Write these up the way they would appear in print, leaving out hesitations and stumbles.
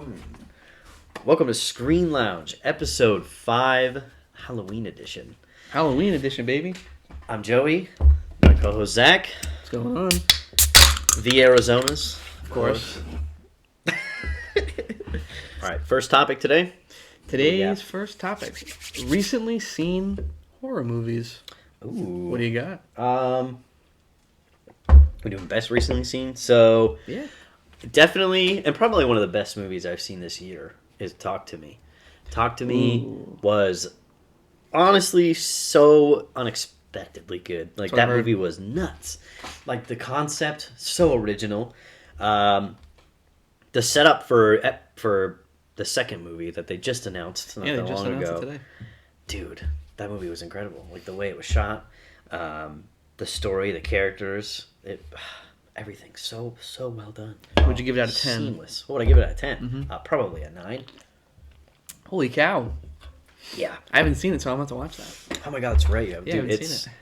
1. Welcome to Screen Lounge, Episode 5, Halloween Edition. Halloween Edition, baby. I'm Joey, my co-host Zach. What's going on? The Arizonas, of course. Alright, first topic today. Today's first topic. Recently seen horror movies. Ooh. What do you got? We're doing best recently seen. So, yeah. Definitely, and probably one of the best movies I've seen this year is Talk to Me. Talk to Me was honestly so unexpectedly good. Like, that movie was nuts. Like, the concept, so original. The setup for the second movie that they just announced not that long ago. It today. Dude, that movie was incredible. Like, the way it was shot, the story, the characters, everything so well done. Would you give it out of 10? Seamless. What would I give it out of 10? Mm-hmm. Probably a 9. Holy cow. Yeah. I haven't seen it, so I'm going to have to watch that. Oh my god, it's right. Yeah, Dude, I haven't seen it.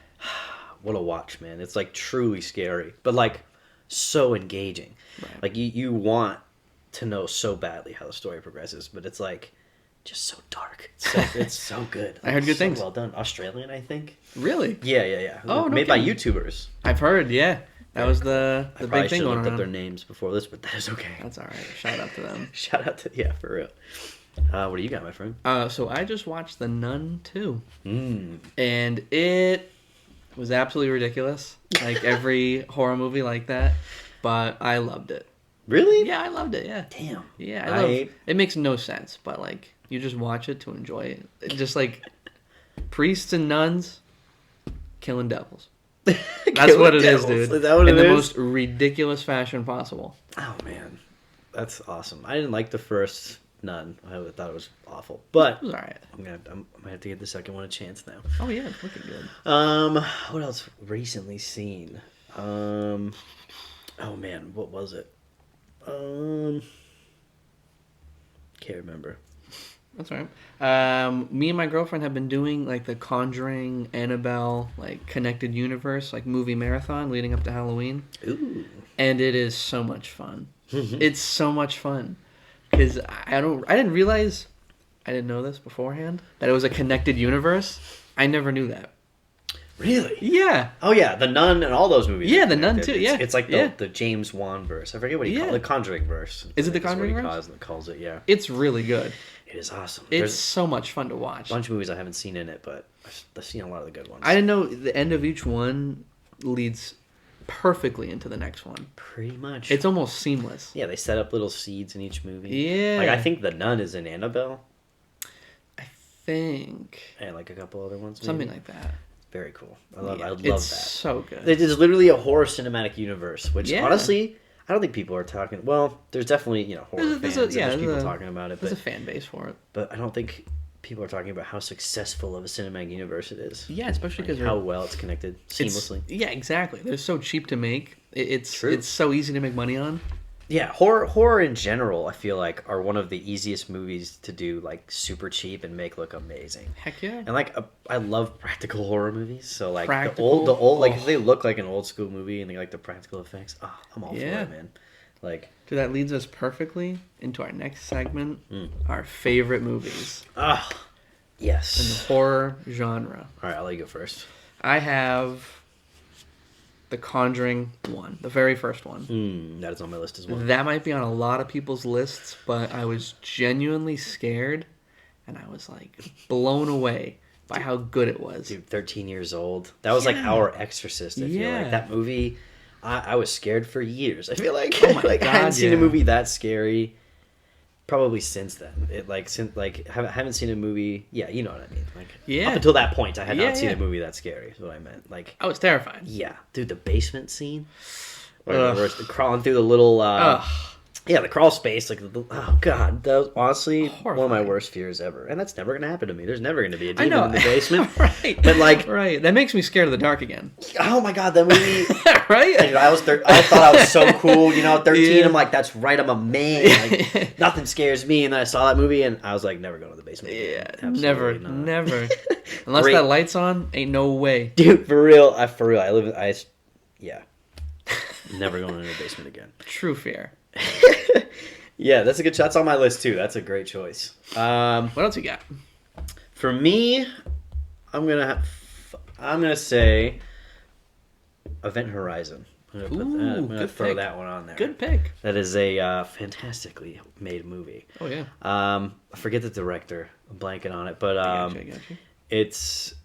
What a watch, man. It's like truly scary, but like so engaging. Right. Like you want to know so badly how the story progresses, but it's like just so dark. It's so good. I heard good things. Well done. Australian, I think. Really? Yeah. Oh, no Made by kidding. YouTubers. I've heard, yeah. That was the big thing going on. I probably should have looked up their names before this, but that is okay. That's all right. Shout out to them. Shout out to, yeah, for real. What do you got, my friend? So I just watched The Nun 2. Mm. And it was absolutely ridiculous. Like every horror movie like that. But I loved it. Really? Yeah, I loved it, yeah. Damn. Yeah, I love it. Makes no sense, but like you just watch it to enjoy it. Just like priests and nuns killing devils. That's what it is, dude. Is that what it is? In the most ridiculous fashion possible. Oh, man. That's awesome. I didn't like the first Nun. I thought it was awful. But It was alright. I'm gonna have to give the second one a chance now. Oh yeah, it's looking good. What else recently seen? Oh man, what was it? Can't remember. That's all right. Me and my girlfriend have been doing like the Conjuring, Annabelle, like connected universe, like movie marathon leading up to Halloween. Ooh. And it is so much fun. It's so much fun. Because I didn't realize, I didn't know this beforehand, that it was a connected universe. I never knew that. Really? Yeah. Oh yeah, The Nun and all those movies. Yeah, The Nun too, yeah. It's like the James Wan verse. I forget what he calls it. The Conjuring verse. Is it the That's what Conjuring he verse? calls it, yeah. It's really good. It is awesome. It's so much fun to watch. A bunch of movies I haven't seen in it, but I've seen a lot of the good ones. I didn't know the end of each one leads perfectly into the next one. Pretty much. It's almost seamless. Yeah, they set up little seeds in each movie. Yeah. Like, I think The Nun is in Annabelle. I think. And, like, a couple other ones, maybe. Something like that. Very cool. I love It's that. so good. It is literally a horror cinematic universe, which, Yeah. honestly, I don't think people are talking... Well, there's definitely, horror fans and there's people talking about it. There's a fan base for it. But I don't think people are talking about how successful of a cinematic universe it is. Yeah, especially because how well it's connected seamlessly. Yeah, exactly. They're so cheap to make. It's True. It's so easy to make money on. Yeah, horror in general, I feel like, are one of the easiest movies to do, like, super cheap and make look amazing. Heck yeah. And, like, I love practical horror movies. So, like, the Practical? old, like, if they look like an old school movie and they like the practical effects, I'm all for it, man. Like, so that leads us perfectly into our next segment, our favorite movies yes. in the horror genre. All right, I'll let you go first. I have The Conjuring 1, the very first one. That is on my list as well. That might be on a lot of people's lists, but I was genuinely scared, and I was, like, blown away by how good it was. Dude, 13 years old. That was like our Exorcist, I feel like. That movie, I was scared for years. I feel like, oh my God, I hadn't seen a movie that scary probably since then. I haven't seen a movie, you know what I mean. Like, up until that point, I had not seen a movie that scary, is what I meant. Like, I was terrified. Yeah. Dude, the basement scene, where we're crawling through the little... Yeah, the crawl space, like, oh god, that was honestly one of my worst fears ever, and that's never gonna happen to me. There's never gonna be a demon in the basement, right? But like, right, that makes me scared of the dark again. Oh my god, that movie, right? I thought I was so cool, at 13. Yeah. I'm like, that's right, I'm a man. Like, nothing scares me, and then I saw that movie, and I was like, never go to the basement. Yeah, never. Unless that light's on, ain't no way, dude. For real, yeah, never going in the basement again. True fear. Yeah, that's a good. That's on my list too. That's a great choice. What else you got? For me, I'm gonna say Event Horizon. I'm gonna throw that one on there. Good pick. That is a fantastically made movie. Oh yeah. I forget the director. I'm blanking on it, but I got you. it's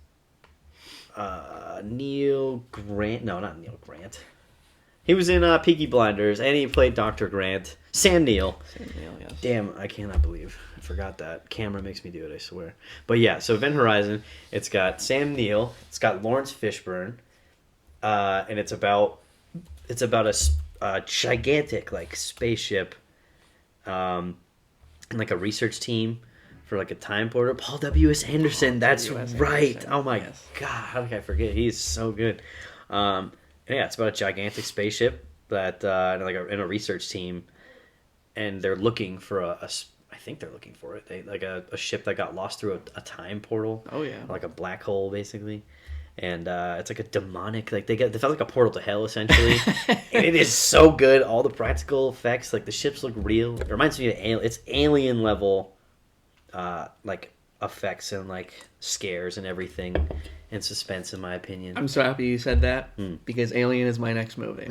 Neil Grant. No, not Neil Grant. He was in Peaky Blinders, and he played Dr. Grant. Sam Neill. Sam Neill, yes. Damn, I cannot believe I forgot that. Camera makes me do it, I swear. But yeah, so Event Horizon, it's got Sam Neill, it's got Lawrence Fishburne, and it's about a gigantic like spaceship, and like a research team for like a time portal. Paul W.S. Anderson, that's right. Anderson. Oh my God, how did I forget? He's so good. Yeah, it's about a gigantic spaceship that in a research team, and they're looking for I think they're looking for it. They like a ship that got lost through a time portal. Oh yeah, like a black hole basically, and it's like a demonic. Like they felt like a portal to hell essentially, and it is so good. All the practical effects, like the ships look real. It reminds me of it's alien level, like effects and like scares and everything. And suspense, in my opinion. I'm so happy you said that because Alien is my next movie.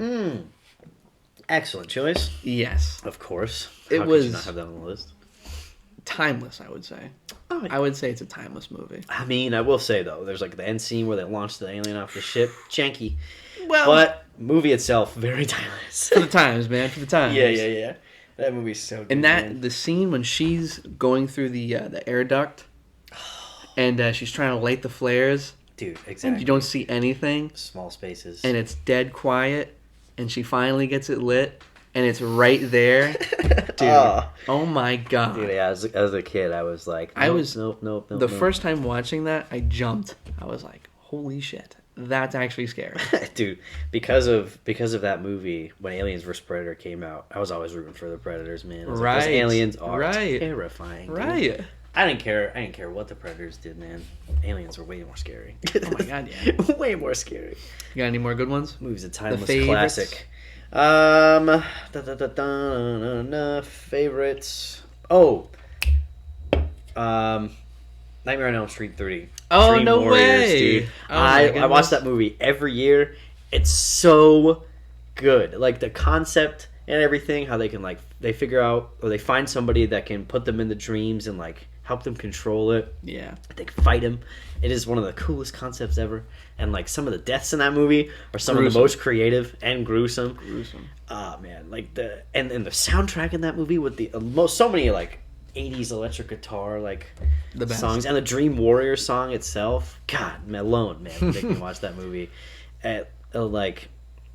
Excellent choice. Yes, of course. How could you not have that on the list? Timeless, I would say. Oh, yeah. I would say it's a timeless movie. I mean, I will say though, there's like the end scene where they launch the alien off the ship, janky. Well, but movie itself very timeless. For the times, man. For the times. Yeah. That movie's so good. And the scene when she's going through the air duct, and she's trying to light the flares. Dude, exactly. And you don't see anything. Small spaces. And it's dead quiet. And she finally gets it lit. And it's right there. Dude. Oh my God. Dude, yeah, as a kid, I was like, nope. The first time watching that, I jumped. I was like, holy shit. That's actually scary. Dude, because of that movie, when Aliens vs. Predator came out, I was always rooting for the Predators, man. Right. Those aliens are terrifying. Dude. Right. I didn't care what the Predators did, man. Aliens were way more scary. Oh my God, yeah. Way more scary. You got any more good ones? Movie's a timeless classic. Favorites. Oh. Nightmare on Elm Street 3. Oh, Dream no Warriors, way. Dude. Oh, I watch that movie every year. It's so good. Like the concept and everything, how they can they figure out or they find somebody that can put them in the dreams and like help them control it. Yeah. They fight him. It is one of the coolest concepts ever. And like some of the deaths in that movie are some of the most creative and gruesome. Oh man, like the soundtrack in that movie with the so many like 80s electric guitar like the best songs and the Dream Warrior song itself. God, man, make me watch that movie. Like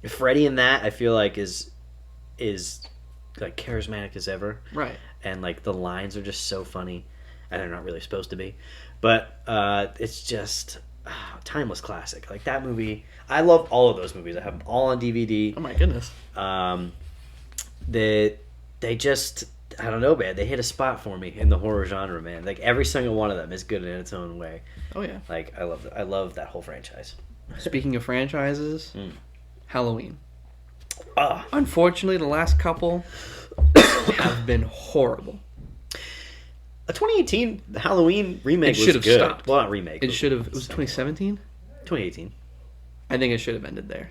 Freddy in that I feel like is like charismatic as ever. Right. And like the lines are just so funny. And they're not really supposed to be. But it's just timeless classic. Like that movie, I love all of those movies. I have them all on DVD. Oh my goodness. They just, I don't know, man. They hit a spot for me in the horror genre, man. Like every single one of them is good in its own way. Oh yeah. Like I love that whole franchise. Speaking of franchises, Halloween. Ah. Unfortunately, the last couple have been horrible. A 2018 Halloween remake was good. Stopped. Well, not remake. It should have. It was 2017. 2018. I think it should have ended there.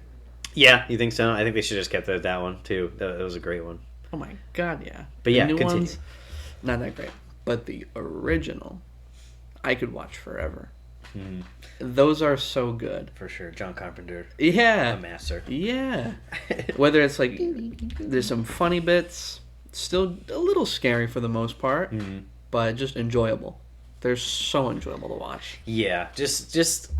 Yeah, you think so? I think they should have just kept it at that one too. That was a great one. Oh my God, yeah. But yeah, the new continue. ones, not that great. But the original, I could watch forever. Mm-hmm. Those are so good. For sure. John Carpenter. Yeah. A master. Yeah. Whether it's like, there's some funny bits, still a little scary for the most part, but just enjoyable. They're so enjoyable to watch. Yeah, just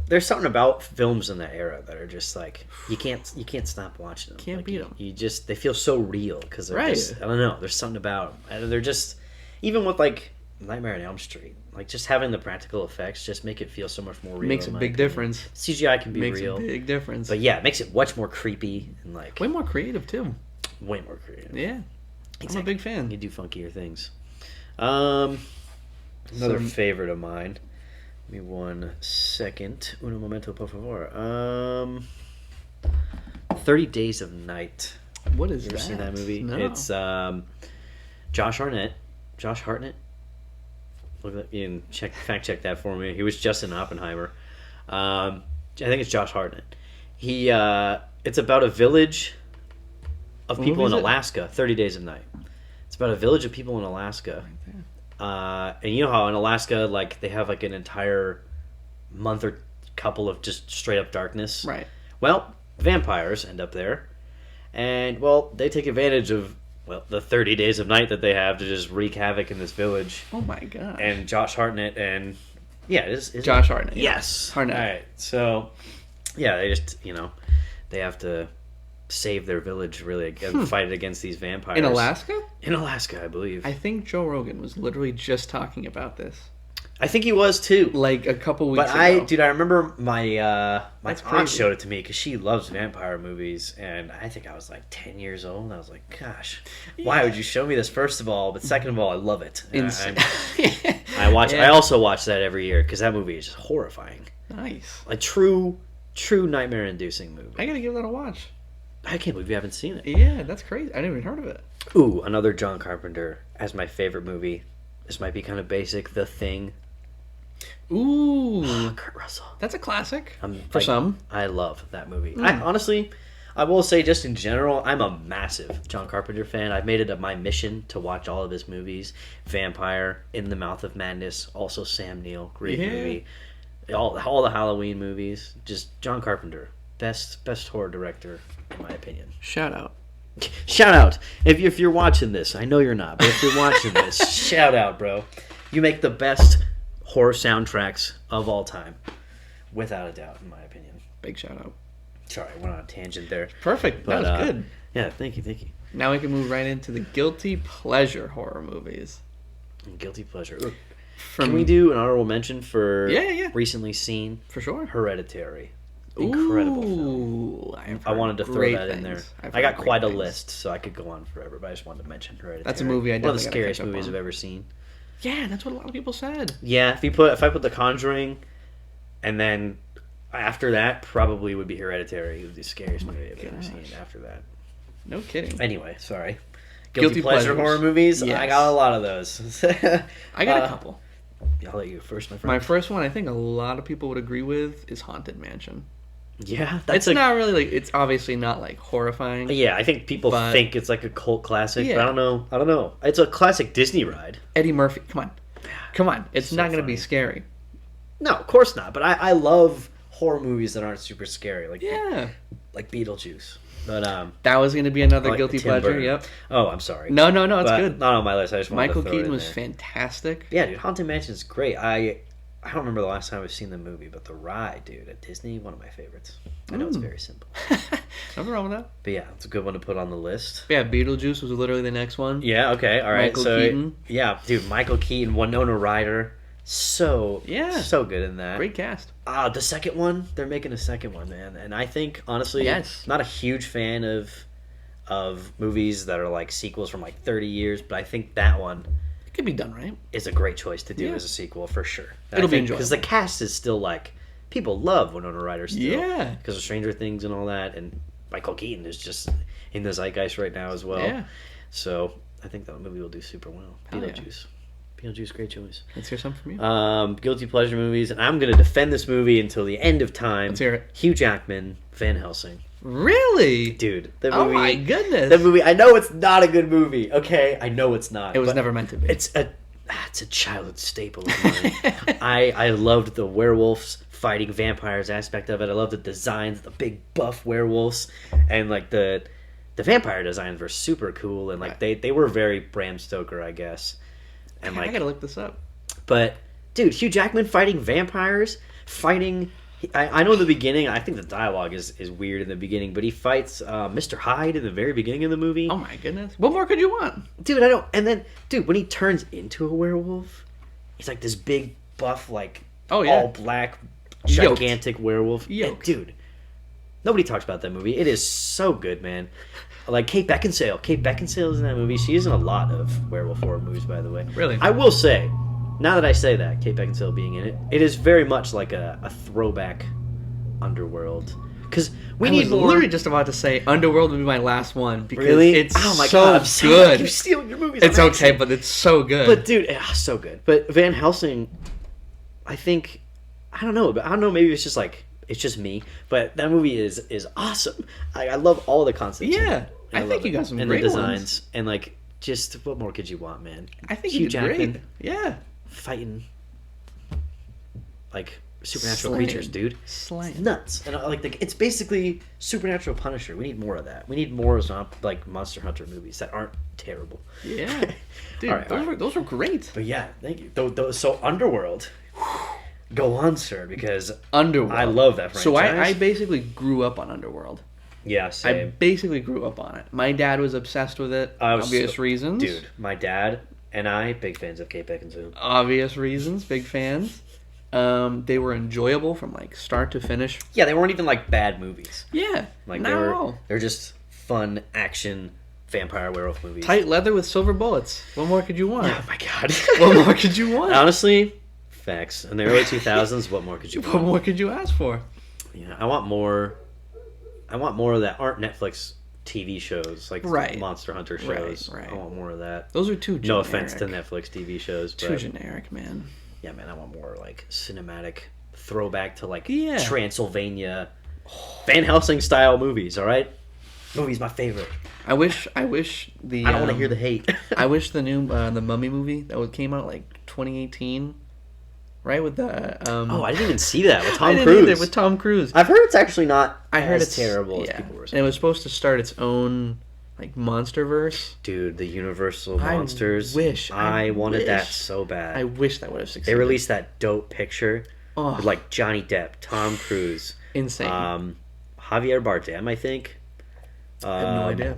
there's something about films in that era that are just like you can't stop watching them. Can't beat them. They feel so real because they're just, I don't know. There's something about them. And they're just even with like Nightmare on Elm Street, like just having the practical effects just make it feel so much more real. Makes a big difference. CGI can be real. Makes a big difference. But yeah, it makes it much more creepy and like way more creative too. Way more creative. Yeah, exactly. I'm a big fan. You do funkier things. Another favorite of mine. Give me 1 second. Uno momento, por favor. 30 Days of Night. What is you that? Ever seen that movie? No. It's Josh Hartnett. Josh Hartnett. Look at that. You can fact check that for me. He was just in Oppenheimer. I think it's Josh Hartnett. It's about a village of people in Alaska. 30 Days of Night. It's about a village of people in Alaska. And you know how in Alaska, like, they have like an entire month or couple of just straight up darkness. Right. Well, vampires end up there, and well, they take advantage of the 30 days of night that they have to just wreak havoc in this village. Oh my god! And Josh Hartnett and is Josh Hartnett. Yes, Hartnett. All right, so they just they have to save their village really and fight it against these vampires in Alaska. In Alaska, I believe. I think Joe Rogan was literally just talking about this. I think he was too, like a couple weeks ago. But I remember my aunt showed it to me because she loves vampire movies, and I think I was like 10 years old. And I was like, "Gosh, why would you show me this?" First of all, but second of all, I love it. I also watch that every year because that movie is just horrifying. Nice, a true nightmare-inducing movie. I gotta give that a watch. I can't believe you haven't seen it. Yeah, that's crazy. I never even heard of it. Ooh, another John Carpenter as my favorite movie. This might be kind of basic. The Thing. Ooh, Kurt Russell. That's a classic For some. I love that movie. I will say, just in general, I'm a massive John Carpenter fan. I've made it my mission to watch all of his movies. Vampire, In the Mouth of Madness, also Sam Neill, great movie. All the Halloween movies. Just John Carpenter, best horror director in my opinion. Shout out. If you're watching this, I know you're not, but if you're watching this, shout out, bro. You make the best horror soundtracks of all time, without a doubt, in my opinion. Big shout out. Sorry, I went on a tangent there. Perfect. That was good. Yeah, thank you. Now we can move right into the guilty pleasure horror movies. Guilty pleasure. Can we do an honorable mention for recently seen? For sure. Hereditary. Incredible film. I wanted to throw that in there. I got quite a list, so I could go on forever, but I just wanted to mention Hereditary. That's a movie I definitely one of the scariest movies I've ever seen. Yeah, that's what a lot of people said. Yeah, if I put The Conjuring, and then after that, probably would be Hereditary. It would be the scariest movie I've ever seen after that. No kidding. Anyway, sorry. Guilty pleasure horror movies? Yes. I got a lot of those. I got a couple. I'll let you first, my friend. My first one, I think a lot of people would agree with, is Haunted Mansion. Yeah, it's not really it's obviously not horrifying. Yeah, I think people think it's like a cult classic, but I don't know. It's a classic Disney ride. Eddie Murphy, come on. It's not going to be scary. No, of course not. But I love horror movies that aren't super scary, like Beetlejuice. But that was going to be another guilty pleasure. Yep. Oh, I'm sorry. No, it's good. Not on my list. I just wanted Michael to throw Keaton it in was there. Fantastic. Yeah, dude, Haunted Mansion is great. I don't remember the last time I've seen the movie, but the ride, dude, at Disney, one of my favorites. I know it's very simple. Nothing wrong with that. But yeah, it's a good one to put on the list. Yeah, Beetlejuice was literally the next one. Yeah, okay, all right. Michael Keaton. Yeah, dude, Michael Keaton, Winona Ryder. So good in that. Great cast. The second one, they're making a second one, man. And I think, honestly, not a huge fan of movies that are like sequels from like 30 years, but I think that one... It could be done right. It's a great choice to do as a sequel for sure. It'll be enjoyable because the cast is still like people love Winona Ryder still. Yeah, because of Stranger Things and all that, and Michael Keaton is just in the zeitgeist right now as well. Yeah, so I think that movie will do super well. Beetlejuice, great choice. Let's hear something from you. Guilty pleasure movies, and I'm going to defend this movie until the end of time. Let's hear it. Hugh Jackman, Van Helsing. Really? Dude, the movie... Oh my goodness. The movie... I know it's not a good movie, okay? I know it's not. It was never meant to be. It's a childhood staple of mine. I loved the werewolves fighting vampires aspect of it. I loved the designs, the big buff werewolves, and like the vampire designs were super cool, and like they were very Bram Stoker, I guess. And I gotta look this up. But, dude, Hugh Jackman fighting vampires, I know in the beginning, I think the dialogue is weird in the beginning, but he fights Mr. Hyde in the very beginning of the movie. Oh my goodness. What more could you want? Dude, I don't... And then, dude, when he turns into a werewolf, he's like this big, buff, like, all black, gigantic werewolf. Yoked. Dude, nobody talks about that movie. It is so good, man. Like Kate Beckinsale. Kate Beckinsale is in that movie. She is in a lot of werewolf horror movies, by the way. Really? I will say... Now that I say that, Kate Beckinsale being in it, it is very much like a throwback underworld Because I was literally just about to say Underworld would be my last one because Really? it's Oh my so God, good. You're stealing your movies. It's I'm okay, accent. but it's so good. But dude, so good. But Van Helsing, I think, I don't know. Maybe it's just like it's just me. But that movie is awesome. I love all the concepts. in Yeah. it. And I think love you it. got some and great the designs ones. and like just what more could you want, man? I think Hugh you did great. Jackman Yeah. fighting like supernatural Slaying. creatures, dude. Slaying. It's nuts. And it's basically Supernatural Punisher. We need more of that. We need more like Monster Hunter movies that aren't terrible. Yeah. Dude, All right. those were great. But yeah, thank you. So Underworld, go on, sir, because Underworld. I love that franchise. So I basically grew up on Underworld. Yeah, I same. basically grew up on it. My dad was obsessed with it. Obvious reasons. Dude, my dad and I, big fans of Kate Beckinsale. Obvious reasons. Big fans. They were enjoyable from like start to finish. Yeah, they weren't even like bad movies. Yeah. Like not at all. they're just fun action vampire werewolf movies. Tight leather with silver bullets. What more could you want? Oh my god. What more could you want? Honestly, facts. In the early 2000s, what more could you want? What more could you ask for? Yeah, I want more that aren't Netflix TV shows, like Right. Monster Hunter shows. Right. I want more of that. Those are too generic. No offense to Netflix TV shows, Too but generic, man. yeah, man, I want more like cinematic throwback to like Yeah. Transylvania, Van Helsing style movies. All right, movie's my favorite. I wish the. I don't want to hear the hate. I wish the new the Mummy movie that came out like 2018, right? With the Oh, I didn't even see that with I Tom didn't Cruise. either, with Tom Cruise. I've heard it's actually not I heard as it's terrible as yeah. people were And saying. it was supposed to start its own like monster verse. Dude, the Universal monsters. I wanted that so bad. I wish that would have They succeeded. released that dope picture Oh, with like Johnny Depp, Tom Cruise, insane. Javier Bardem, I think. I have no idea.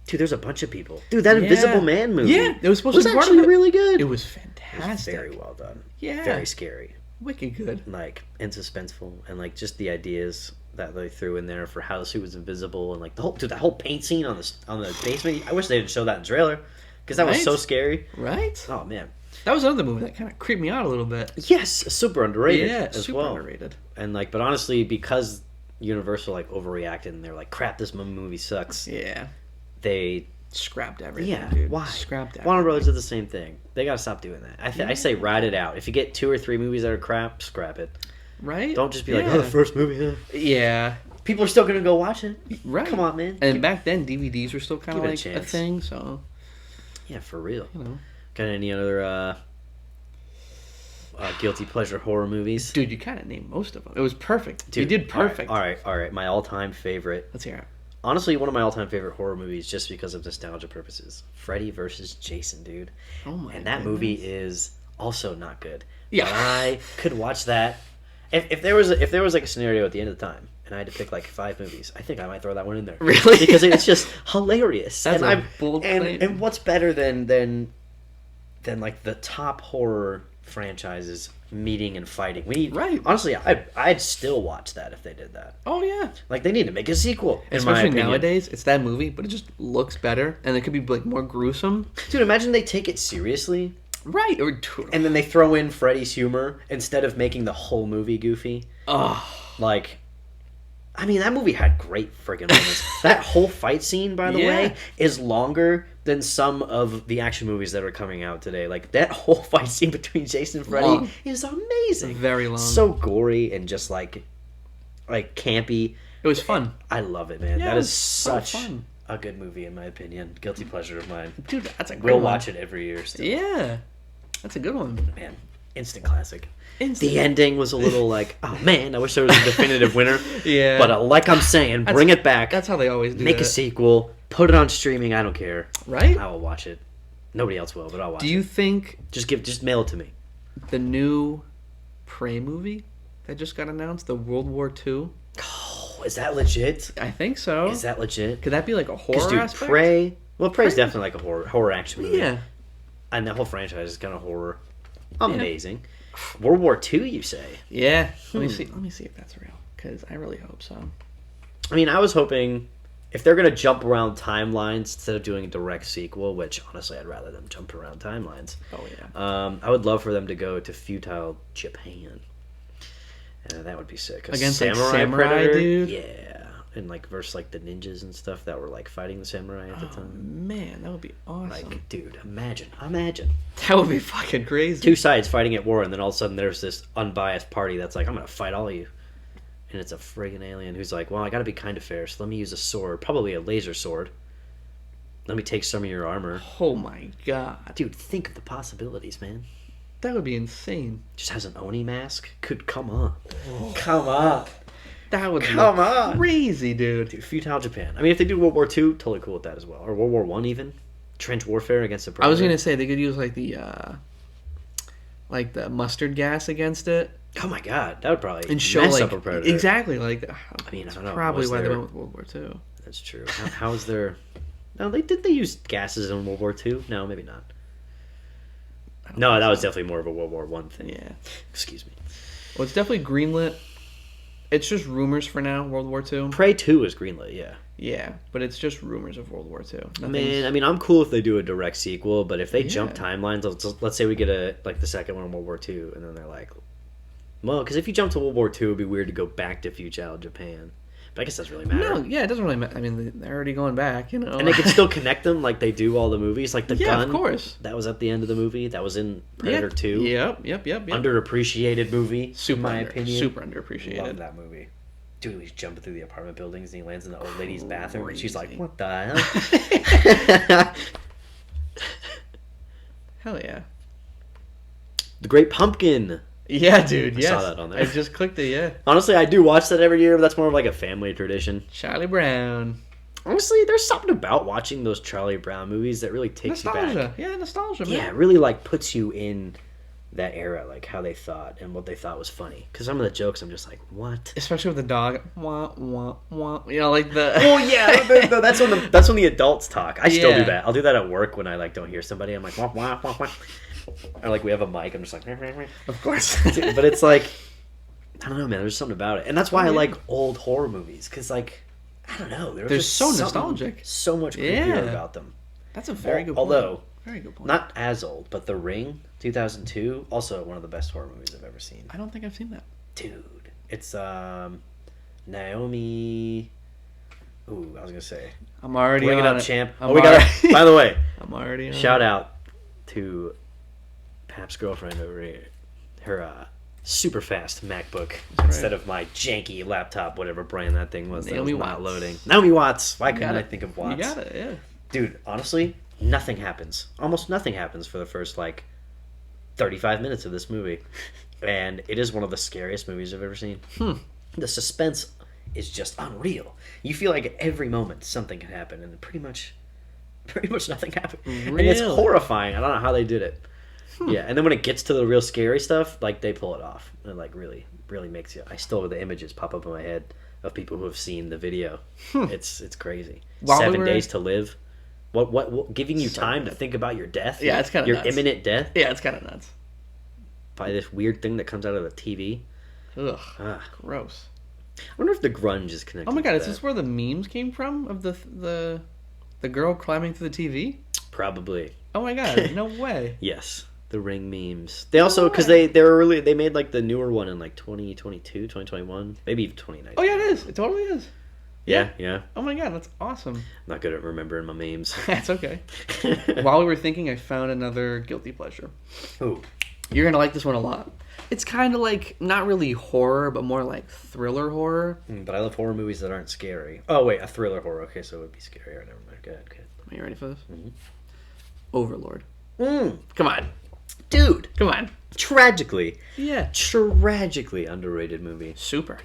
Dude, there's a bunch of people. Dude, that Invisible Man movie. Yeah, it was supposed was to be part of actually it. really good. It was It fantastic. was very well done. Yeah. Very scary. Wicked good. Like, and suspenseful. And like just the ideas that they threw in there for how the suit was invisible and like that whole paint scene on the basement. I wish they didn't show that in the trailer. Because that was Right? so scary. Right? Oh man. That was another movie that kind of creeped me out a little bit. Yes, super underrated Yeah, as super well. underrated. And like, but honestly, because Universal like overreacted and they're like, "Crap, this movie sucks." Yeah. They Scrapped everything, yeah, dude. why? Scrapped everything. Warner Brothers did the same thing. They gotta stop doing that. I say ride it out. If you get 2 or 3 movies that are crap, scrap it. Right? Don't just be like, Yeah. "Oh, the first movie." Huh? Yeah. People are still gonna go watch it. Right. Come on, man. And back then, DVDs were still kind of give it a like a chance. thing, so, Yeah, for real. you know. Got any other guilty pleasure horror movies? Dude, you kind of named most of them. It was perfect. Dude, you did perfect. All right. My all-time favorite. Let's hear it. Honestly, one of my all-time favorite horror movies, just because of nostalgia purposes. Freddy versus Jason, dude. Oh my And that goodness. movie is also not good. Yeah. But I could watch that. If there was like a scenario at the end of the time, and I had to pick like 5 movies, I think I might throw that one in there. Really? Because it's just hilarious. That's and a bold and, claim. and what's better than like the top horror franchises meeting and fighting? We need Right. Honestly, I'd still watch that if they did that. Oh, yeah. Like they need to make a sequel. In my Especially opinion. nowadays, it's that movie, but it just looks better, and it could be like more gruesome. Dude, imagine they take it seriously. Right. Or And then they throw in Freddy's humor instead of making the whole movie goofy. oh, Like, I mean, that movie had great friggin' moments. That whole fight scene, by the Yeah. way, is longer than some of the action movies that are coming out today. Like, that whole fight scene between Jason and Freddy Long. is amazing. Very long. So gory and just, like campy. it was fun. I love it, man. Yeah, that it is was so such fun. a good movie, in my opinion. Guilty pleasure of mine. Dude, that's a great We'll one. watch it every year still. Yeah. That's a good one. Man, instant classic. Instant. The ending was a little like, oh man, I wish there was a definitive winner. Yeah. But like I'm saying, bring it back. That's how they always do Make it. a sequel. Put it on streaming. I don't care. Right? I will watch it. Nobody else will, but I'll watch Do you it. think Just mail it to me. the new Prey movie that just got announced, the World War II? Oh, is that legit? I think so. Is that legit? Could that be like a horror Because dude, aspect? Prey. Well, Prey's Prey- definitely like a horror action movie. Yeah. And the whole franchise is kind of horror. Amazing. World War II, you say? Yeah. Let me see. Let me see if that's real, because I really hope so. I mean, I was hoping if they're gonna jump around timelines instead of doing a direct sequel, which honestly I'd rather them jump around timelines. Oh yeah. I would love for them to go to feudal Japan That would be sick. Against samurai predator? Dude. Yeah, and like versus like the ninjas and stuff that were like fighting the samurai at the time. Man, that would be awesome. Like, dude, imagine. That would be fucking crazy. Two sides fighting at war, and then all of a sudden there's this unbiased party that's like, I'm gonna fight all of you, and it's a friggin' alien who's like, well, I gotta be kind of fair, so let me use a sword, probably a laser sword. Let me take some of your armor. Oh my god, dude, think of the possibilities, man. That would be insane. Just has an Oni mask. Come on. Oh. Come on. That would be crazy, dude. Futile Japan. I mean, if they do World War II, totally cool with that as well. Or World War I even. Trench warfare against the Predator. I was going to say, they could use, like the mustard gas against it. Oh my god. That would probably and show, mess up a Predator. Exactly. Like, I mean, I don't know. Probably why they went with World War II. That's true. How is there... No, did they use gases in World War II? No, maybe not. No, that was definitely more of a World War I thing. Yeah. Excuse me. Well, it's definitely greenlit. It's just rumors for now, World War II. Prey 2 is greenlit, yeah. Yeah, but it's just rumors of World War II. Man, I mean, I'm cool if they do a direct sequel, but if they jump timelines, let's say we get the second one in World War II, and then they're like, well, because if you jump to World War II, it would be weird to go back to Futile Japan. But I guess that doesn't really matter. No, yeah, it doesn't really matter. I mean, they're already going back, you know. And they can still connect them like they do all the movies. Like the gun. of course. That was at the end of the movie. That was in Predator 2. Yep. Underappreciated movie, in my opinion. Super underappreciated. Love that movie. Dude, he's jumping through the apartment buildings and he lands in the old lady's bathroom. And she's like, what the hell? Hell yeah. The Great Pumpkin. Yeah, dude. Yes. I saw that on there. I just clicked it. Yeah. Honestly, I do watch that every year, but that's more of like a family tradition. Charlie Brown. Honestly, there's something about watching those Charlie Brown movies that really takes you back. Yeah, nostalgia, man. Yeah, it really like puts you in that era, like how they thought and what they thought was funny. Because some of the jokes, I'm just like, what? Especially with the dog. Wah, wah, wah. You know, like the... Oh, yeah. That's when the adults talk. I still do that. I'll do that at work when I like don't hear somebody. I'm like, wah, wah, wah, wah. Or like we have a mic, I'm just like, of course. But it's like, I don't know, man. There's something about it, and that's why I like old horror movies because, like, I don't know, they're just so nostalgic, so much creepier about them. That's a very good point. Although, very good point. Not as old, but The Ring, 2002, also one of the best horror movies I've ever seen. I don't think I've seen that, dude. It's Naomi. Ooh, I was gonna say. I'm already bring on it up, it. champ. We got. By the way, I'm already on shout out to Pap's girlfriend over here. Her super fast MacBook instead of my janky laptop, whatever brand that thing was. Naomi Watts. Not loading. Naomi Watts. Why couldn't I think of Watts? You got it, yeah. Dude, honestly, nothing happens. Almost nothing happens for the first, 35 minutes of this movie. And it is one of the scariest movies I've ever seen. The suspense is just unreal. You feel like at every moment something can happen, and pretty much nothing happened. Really? And it's horrifying. I don't know how they did it. Yeah, and then when it gets to the real scary stuff, they pull it off. And really, really makes you... I still have the images pop up in my head of people who have seen the video. It's crazy. 7 days to live. What giving you time to think about your death? Yeah, it's kind of your imminent death? Yeah, it's kind of nuts. By this weird thing that comes out of the TV. Ugh, gross. I wonder if the grunge is connected. Oh my god, is this where the memes came from of the girl climbing through the TV? Probably. Oh my god, no way. Yes, the Ring memes. They also because they made the newer one in 2022, 2021, maybe even 2019. Oh yeah, it is. It totally is. Yeah. Oh my god, that's awesome. I'm not good at remembering my memes. That's okay. While we were thinking, I found another guilty pleasure. Ooh. You're going to like this one a lot. It's kind of not really horror, but more like thriller horror. But I love horror movies that aren't scary. Oh, wait, a thriller horror. Okay, so it would be scary. Never mind. Go ahead. Are you ready for this? Mm-hmm. Overlord. Come on. Dude. Come on. Tragically. Yeah. Tragically underrated movie. Super.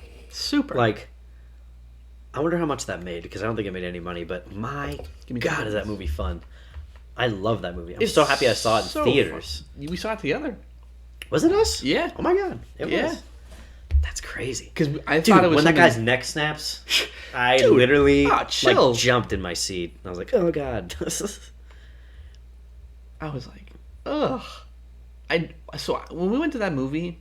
I wonder how much that made, because I don't think it made any money, but my God, is that movie fun. I love that movie. I'm so happy I saw it in theaters. Fun. We saw it together. Was it us? Yeah. Oh my God. It was. That's crazy. Because I thought it was when that guy's neck snaps, I literally jumped in my seat. I was like, oh God. I was like, ugh. So when we went to that movie,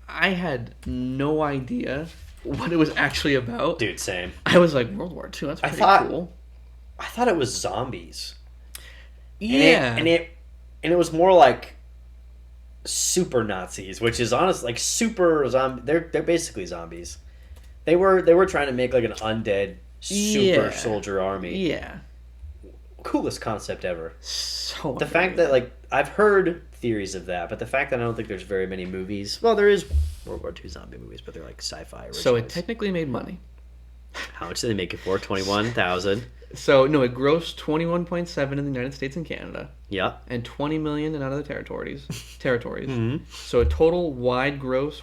I had no idea what it was actually about. Dude, same. I was like, World War II, that's pretty cool. I thought it was zombies. Yeah. And it was more like super Nazis, which is honest like super zombie. They're basically zombies. They were trying to make like an undead super soldier army. Yeah. Coolest concept ever. So the fact that like I've heard theories of that, but the fact that I don't think there's very many movies. Well, there is World War II zombie movies, but they're like sci-fi originals. So it technically made money. How much did they make it for? 21,000. So no, it grossed 21.7 in the United States and Canada. Yeah. And 20 million in other territories. Mm-hmm. So a total worldwide gross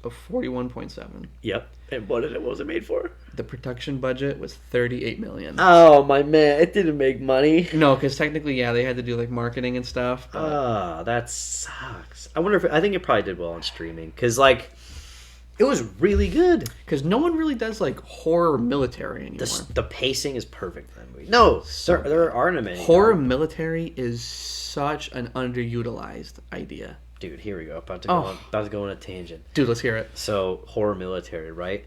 of 41.7. Yep. And what was it made for? The production budget was 38 million. Oh my man, it didn't make money. No, because technically, yeah, they had to do like marketing and stuff. Oh, that sucks. I think it probably did well on streaming because like it was really good. Because no one really does like horror military anymore. The pacing is perfect for that movie. No, there aren't many. Horror military is such an underutilized idea. Dude, here we go. About to go on a tangent. Dude, let's hear it. So, horror military, right?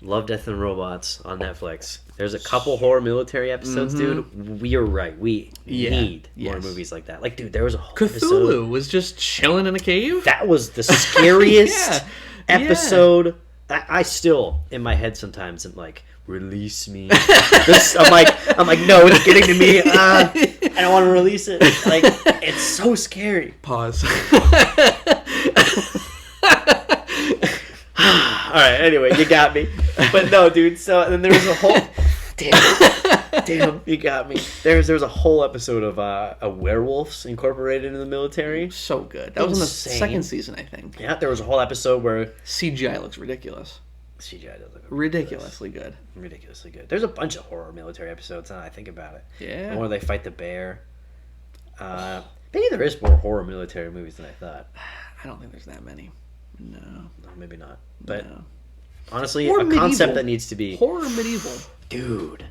Love, Death, and Robots on Netflix. There's a couple horror military episodes, dude. We are right. We need more movies like that. Like, dude, there was a whole Cthulhu was just chilling in a cave. That was the scariest episode. I still, in my head sometimes, am like, release me. I'm like, no, it's getting to me. I don't want to release it. Like, it's so scary. Pause. All right. Anyway, you got me. But no, dude. So then there was a whole. Damn, you got me. There was a whole episode of werewolves incorporated into the military. So good. That was in the second season, I think. Yeah, there was a whole episode where CGI looks ridiculous. CGI does look ridiculously good. Ridiculously good. There's a bunch of horror military episodes now that I think about it. Yeah. The one where they fight the bear. Maybe there is more horror military movies than I thought. I don't think there's that many. No, maybe not. But no. Honestly, a concept that needs to be horror medieval. Dude,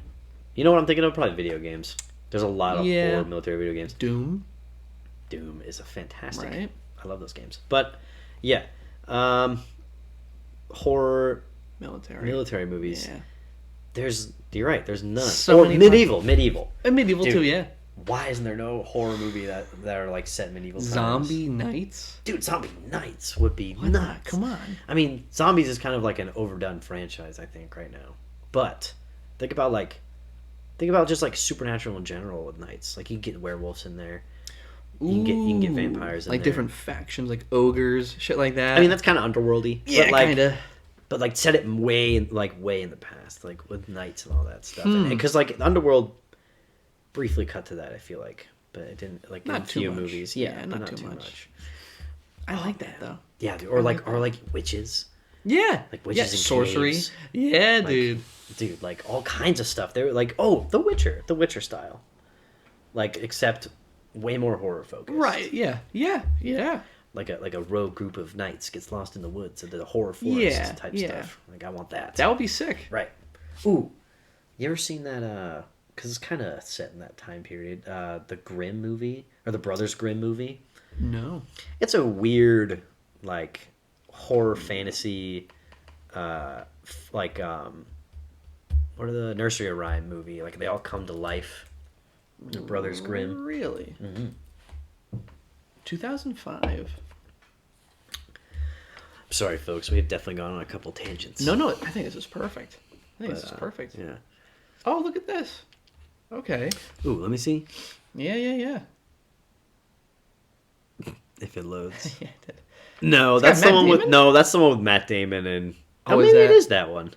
you know what I'm thinking of? Probably video games. There's a lot of horror military video games. Doom is a fantastic. Right. I love those games. But yeah, horror military movies. Yeah. You're right. There's none. So medieval. And medieval dude, too. Yeah. Why isn't there no horror movie that are like set in medieval times? Zombie Knights? Dude, Zombie Knights would be nuts. Come on. I mean, zombies is kind of like an overdone franchise, I think, right now. But think about just like supernatural in general with knights. Like you can get werewolves in there. You can get vampires in like there. Different factions, like ogres, shit like that. I mean, that's kind of underworldy. Yeah, kind of. But like set it way in the past, like with knights and all that stuff. Because like Underworld briefly cut to that, I feel like, but it didn't like not in a few movies. Yeah, not too much. I like that though. Yeah, dude. Or like witches. Yeah, like witches and sorcery. Caves. Yeah, like, dude, like all kinds of stuff. They were like, The Witcher style, like except way more horror focused. Right? Yeah. Like a rogue group of knights gets lost in the woods of the horror forest type stuff. Like I want that. That would be sick. Right. Ooh, you ever seen that? Because it's kind of set in that time period. The Grimm movie or the Brothers Grimm movie. No. It's a weird like horror fantasy, what are the Nursery Rhyme movie? Like they all come to life. The Brothers Grimm. Really? Mm-hmm. 2005. Sorry, folks. We have definitely gone on a couple tangents. No. I think this is perfect. This is perfect. Yeah. Oh, look at this. Okay. Ooh, let me see. Yeah. If it loads. Yeah, it did. No, that's the one with Matt Damon and. Oh, maybe it is that one.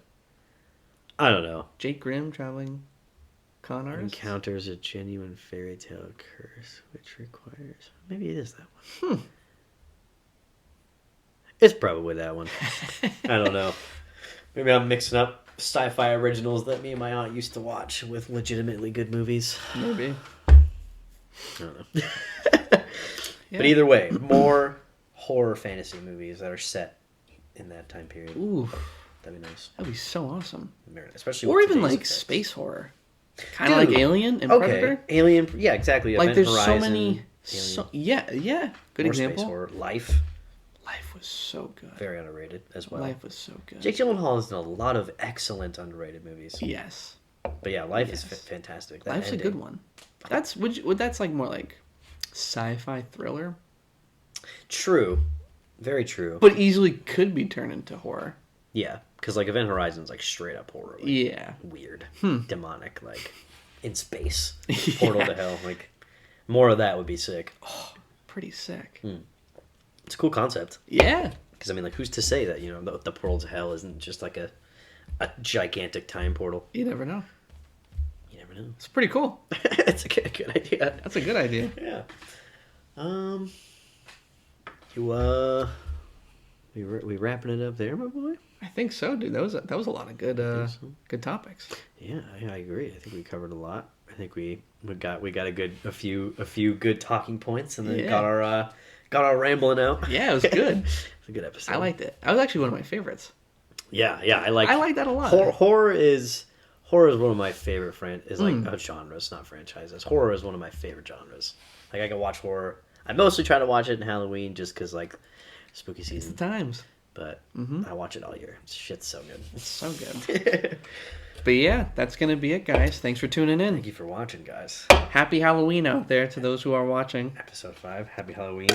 I don't know. Jake Grimm traveling con artist encounters a genuine fairy tale curse, which requires. Maybe it is that one. It's probably that one. I don't know. Maybe I'm mixing up sci-fi originals that me and my aunt used to watch with legitimately good movies. Maybe. I don't know. Yeah. But either way, more horror fantasy movies that are set in that time period. Ooh. That'd be nice. That'd be so awesome. Especially or even like effects. Space horror. Kind of like Alien and Predator. Alien, yeah, exactly. Like Event there's Horizon, so many. Yeah. Good example. Space horror. Life was so good. Very underrated as well. Life was so good. Jake Gyllenhaal has done a lot of excellent underrated movies. Yes. But yeah, Life is fantastic. That Life's ending. a good one. That's like more like sci-fi thriller. True. Very true. But easily could be turned into horror. Yeah, because like Event Horizon's like straight up horror. Like, Yeah. weird, Hmm. demonic, like in space, portal to hell. Like more of that would be sick. Oh, pretty sick. It's a cool concept. Yeah. Because I mean, like, who's to say that the portal to hell isn't just like a gigantic time portal? You never know. You never know. It's pretty cool. It's a good idea. That's a good idea. Yeah. We wrapping it up there, my boy? I think so, dude. That was a lot of good good topics. Yeah, I agree. I think we covered a lot. I think we got a few good talking points, and then got our rambling out. Yeah, it was good. It's a good episode. I liked it. That was actually one of my favorites. Yeah, I like that a lot. Horror is one of my favorite genres, not franchises. Horror is one of my favorite genres. Like I can watch horror. I mostly try to watch it in Halloween just because like spooky season. It's the times. But I watch it all year. Shit's so good. It's so good. But yeah, that's going to be it, guys. Thanks for tuning in. Thank you for watching, guys. Happy Halloween out there to those who are watching. Episode 5. Happy Halloween.